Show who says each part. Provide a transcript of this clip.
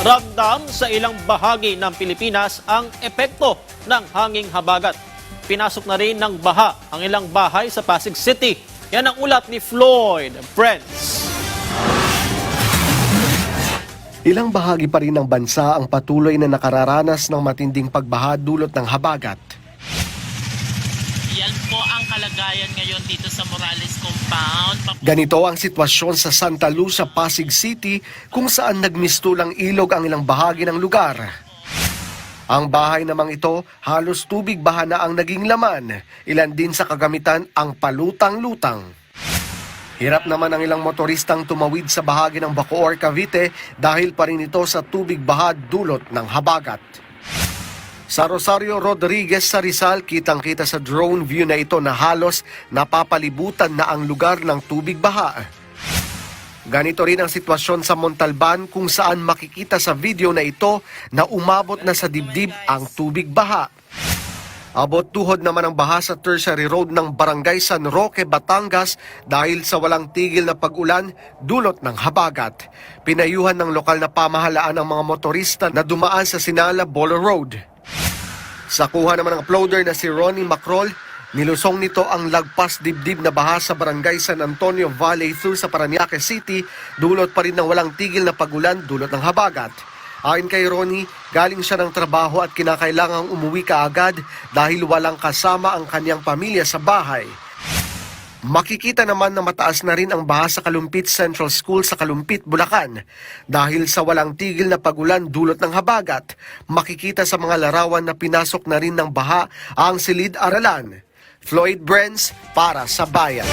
Speaker 1: Ramdam sa ilang bahagi ng Pilipinas ang epekto ng hanging habagat. Pinasok na rin ng baha ang ilang bahay sa Pasig City. Yan ang ulat ni Floyd Prince.
Speaker 2: Ilang bahagi pa rin ng bansa ang patuloy na nakararanas ng matinding pagbaha dulot ng habagat.
Speaker 3: Yan po ang kalagayan ngayon dito sa Morales Compound.
Speaker 2: Ganito ang sitwasyon sa Santa Luz sa Pasig City kung saan nagmistulang ilog ang ilang bahagi ng lugar. Ang bahay namang ito, halos tubig baha na ang naging laman. Ilan din sa kagamitan ang palutang-lutang. Hirap naman ang ilang motoristang tumawid sa bahagi ng Bacoor, Cavite dahil pa rin ito sa tubig baha dulot ng habagat. Sa Rosario Rodriguez sa Rizal, kitang-kita sa drone view na ito na halos napapalibutan na ang lugar ng tubig baha. Ganito rin ang sitwasyon sa Montalban kung saan makikita sa video na ito na umabot na sa dibdib ang tubig baha. Abot tuhod naman ang baha sa Tertiary Road ng Barangay San Roque, Batangas dahil sa walang tigil na pag-ulan dulot ng habagat. Pinayuhan ng lokal na pamahalaan ang mga motorista na dumaan sa Sinala Bolo Road. Sa kuha naman ng uploader na si Ronnie Macrol, nilusong nito ang lagpas dibdib na baha sa Barangay San Antonio Valley through sa Parañaque City, dulot pa rin ng walang tigil na pag-ulan dulot ng habagat. Ayon kay Ronnie, galing siya ng trabaho at kinakailangang umuwi kaagad dahil walang kasama ang kanyang pamilya sa bahay. Makikita naman na mataas na rin ang baha sa Kalumpit Central School sa Kalumpit, Bulacan. Dahil sa walang tigil na pag-ulan dulot ng habagat, makikita sa mga larawan na pinasok na rin ng baha ang silid-aralan. Floyd Prince para sa Bayan.